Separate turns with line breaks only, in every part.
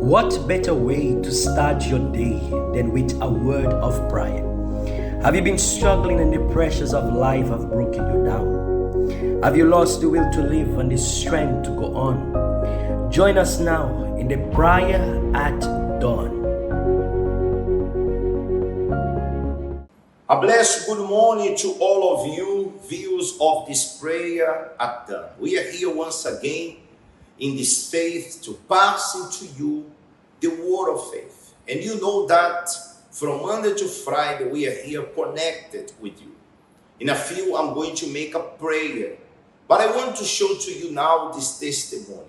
What better way to start your day than with a word of prayer? Have you been struggling and the pressures of life have broken you down? Have you lost the will to live and the strength to go on? Join us now in the prayer at dawn.
A blessed good morning to all of you, viewers of this prayer at dawn. We are here once again in this faith to pass into you the word of faith. And you know that from Monday to Friday, we are here connected with you. In a few, I'm going to make a prayer. But I want to show to you now this testimony.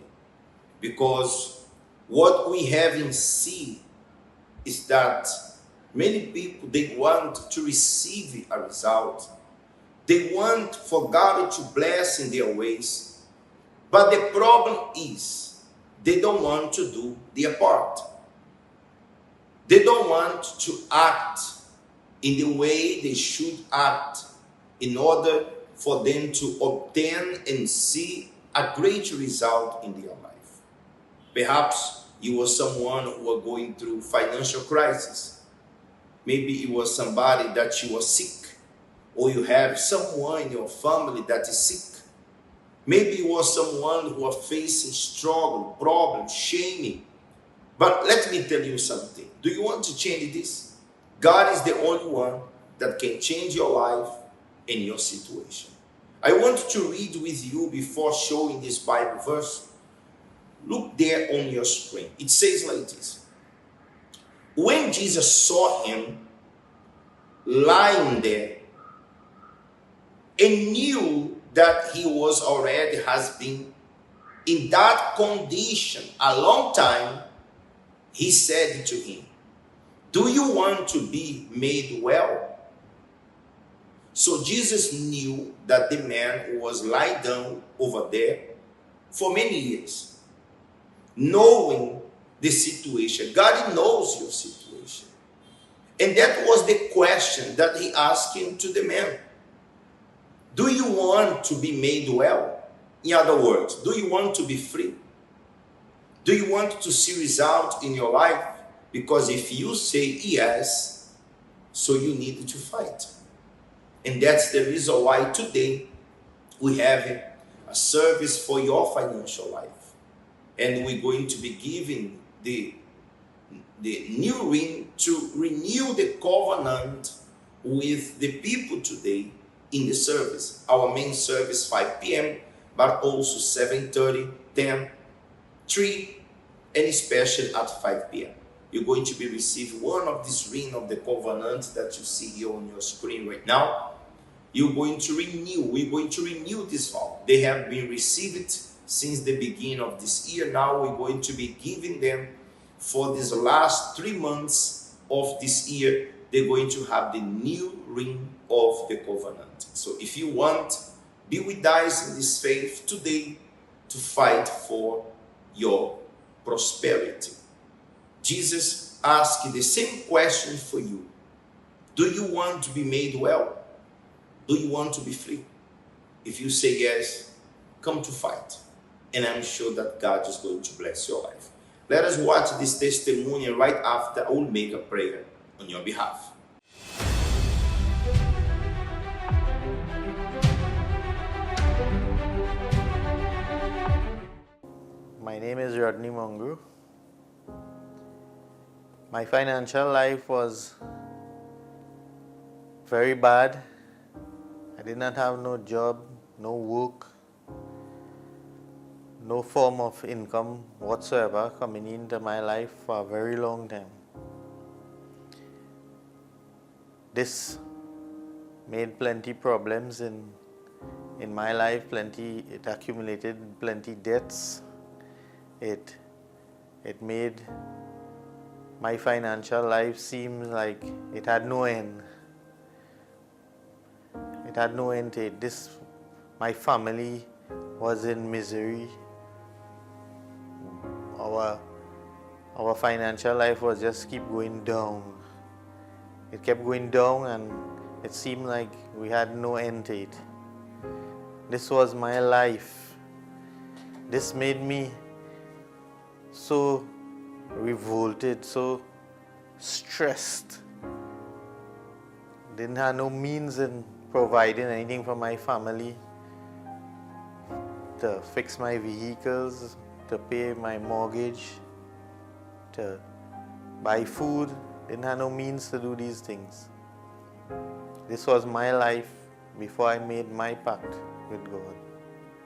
Because what we have in see is that many people, they want to receive a result. They want for God to bless in their ways. But the problem is, they don't want to do their part. They don't want to act in the way they should act in order for them to obtain and see a great result in their life. Perhaps you were someone who was going through financial crisis. Maybe it was somebody that you were sick, or you have someone in your family that is sick. Maybe it was someone who was facing struggle, problems, shaming. But let me tell you something. Do you want to change this? God is the only one that can change your life and your situation. I want to read with you before showing this Bible verse. Look there on your screen. It says like this. When Jesus saw him lying there and knew that he was already has been in that condition a long time, he said to him, "Do you want to be made well?" So Jesus knew that the man was lying down over there for many years, knowing the situation. God knows your situation. And that was the question that he asked him to the man. Do you want to be made well? In other words, do you want to be free? Do you want to see results in your life? Because if you say yes, so you need to fight. And that's the reason why today we have a service for your financial life. And we're going to be giving the new ring to renew the covenant with the people today in the service. Our main service 5 p.m. but also 7:30, 10, 3, and especially at 5 p.m. You're going to be receiving one of this ring of the covenant that you see here on your screen right now. We're going to renew this vow. They have been received since the beginning of this year. Now we're going to be giving them for these last 3 months of this year. They're going to have the new ring of the covenant. So if you want, be with us in this faith today to fight for your prosperity. Jesus asked the same question for you. Do you want to be made well? Do you want to be free? If you say yes, come to fight. And I'm sure that God is going to bless your life. Let us watch this testimony, and right after I will make a prayer on your behalf.
My name is Rodney Mungu. My financial life was very bad. I did not have no job, no work, no form of income whatsoever coming into my life for a very long time. This made plenty problems in my life. It accumulated plenty debts. It made my financial life seem like it had no end. It had no end to it. My family was in misery. Our financial life was just keep going down. It kept going down, and it seemed like we had no end to it. This was my life. This made me so revolted, so stressed. Didn't have no means in providing anything for my family, to fix my vehicles, to pay my mortgage, to buy food. Didn't have no means to do these things. This was my life before I made my pact with God.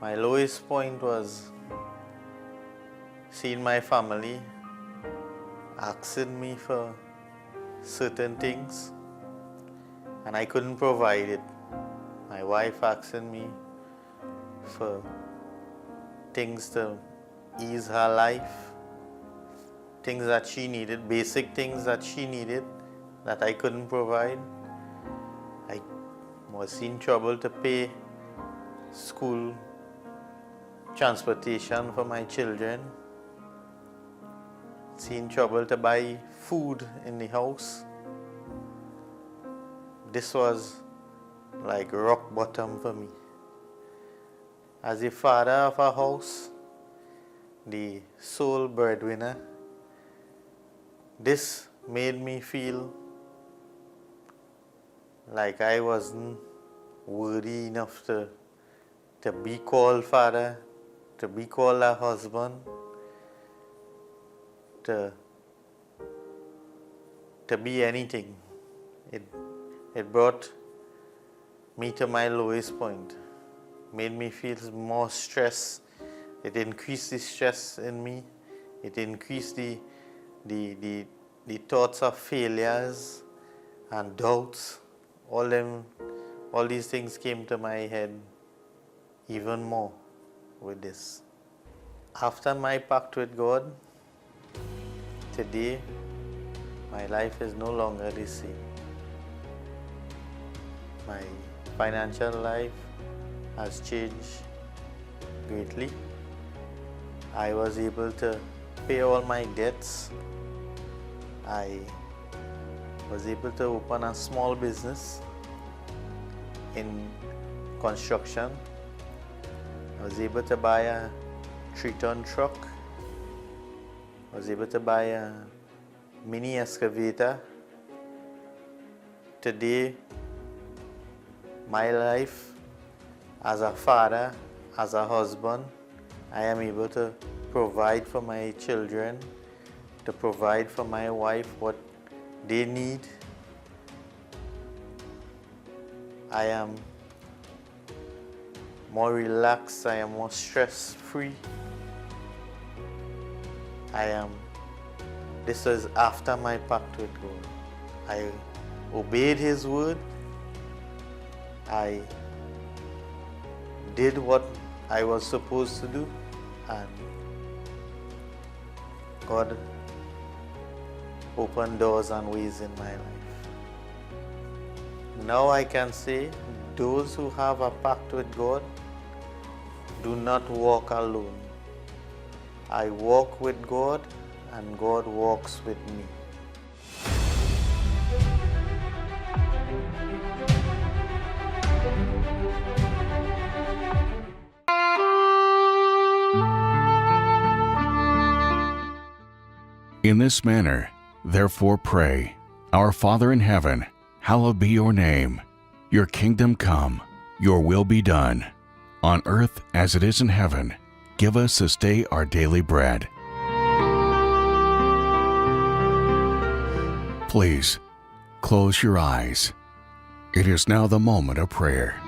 My lowest point was seeing my family asking me for certain things and I couldn't provide it. My wife asking me for things to ease her life, things that she needed, basic things that she needed that I couldn't provide. I was in trouble to pay school transportation for my children. In trouble to buy food in the house. This was like rock bottom for me. As a father of a house, the sole breadwinner, this made me feel like I wasn't worthy enough to be called father, to be called a husband, to be anything. It brought me to my lowest point, made me feel more stress. It increased the stress in me. It increased the thoughts of failures and doubts. All these things came to my head even more with this. After my pact with God, today, my life is no longer the same. My financial life has changed greatly. I was able to pay all my debts. I was able to open a small business in construction. I was able to buy a 3-ton truck. I was able to buy a mini excavator. Today, my life as a father, as a husband, I am able to provide for my children, to provide for my wife what they need. I am more relaxed, I am more stress-free. This is after my pact with God. I obeyed His word. I did what I was supposed to do, and God opened doors and ways in my life. Now I can say, those who have a pact with God do not walk alone. I walk with God and God walks with me.
In this manner, therefore pray, Our Father in heaven, hallowed be your name. Your kingdom come, your will be done, on earth as it is in heaven. Give us this day our daily bread. Please, close your eyes. It is now the moment of prayer.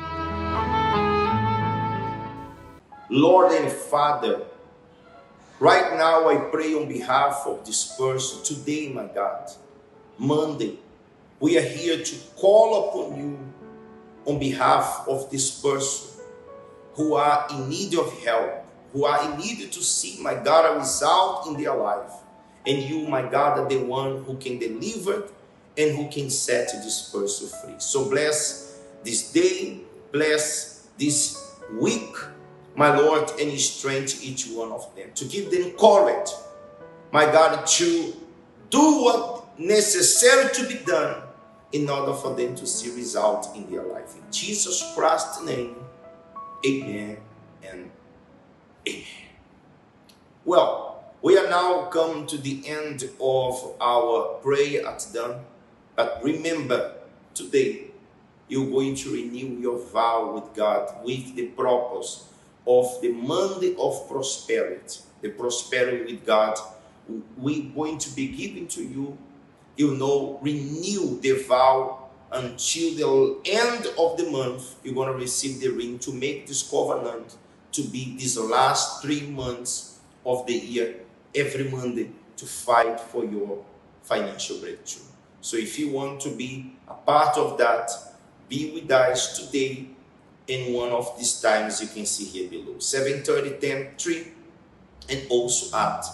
Lord and Father, right now I pray on behalf of this person today, my God, Monday. We are here to call upon you on behalf of this person who are in need of help, who are in need to see, my God, a result in their life. And you, my God, are the one who can deliver and who can set this person free. So bless this day, bless this week, my Lord, and strengthen each one of them, to give them courage, my God, to do what necessary to be done in order for them to see result in their life. In Jesus Christ's name, amen and amen. Well, We are now come to the end of our prayer at dawn. But remember, today, you're going to renew your vow with God with the purpose of the Monday of prosperity. The prosperity with God, we're going to be giving to you. Renew the vow until the end of the month. You're going to receive the ring to make this covenant to be these last 3 months of the year, every Monday, to fight for your financial breakthrough. So if you want to be a part of that, be with us today in one of these times you can see here below. 7:30, 10, 3, and also at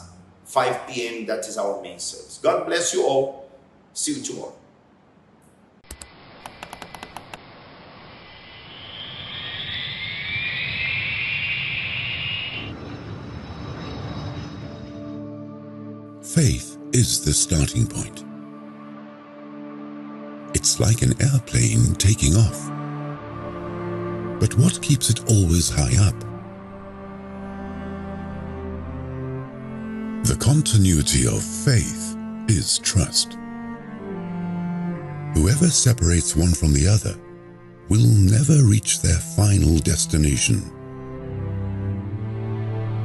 5 p.m. That is our main service. God bless you all. See you tomorrow.
Faith is the starting point. It's like an airplane taking off. But what keeps it always high up? The continuity of faith is trust. Whoever separates one from the other will never reach their final destination.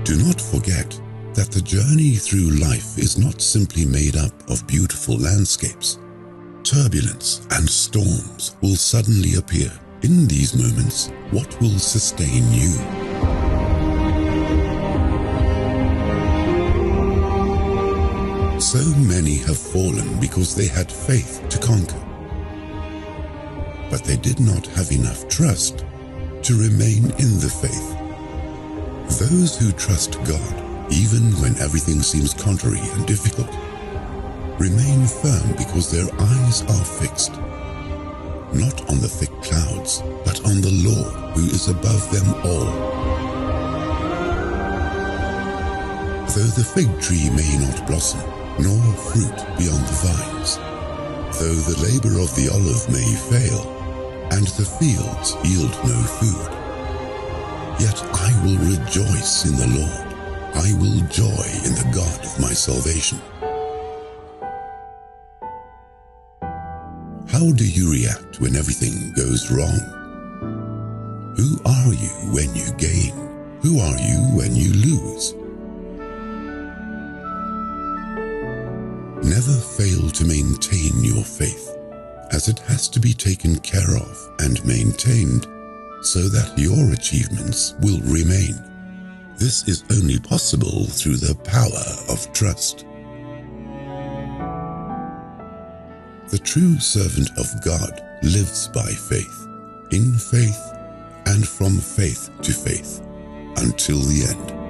Do not forget that the journey through life is not simply made up of beautiful landscapes. Turbulence and storms will suddenly appear. In these moments, what will sustain you? So many have fallen because they had faith to conquer. But they did not have enough trust to remain in the faith. Those who trust God, even when everything seems contrary and difficult, remain firm because their eyes are fixed, not on the thick clouds, but on the Lord who is above them all. Though the fig tree may not blossom, nor fruit be on the vines, though the labor of the olive may fail, and the fields yield no food, yet I will rejoice in the Lord. I will joy in the God of my salvation. How do you react when everything goes wrong? Who are you when you gain? Who are you when you lose? Never fail to maintain your faith, as it has to be taken care of and maintained so that your achievements will remain. This is only possible through the power of trust. The true servant of God lives by faith, in faith, and from faith to faith, until the end.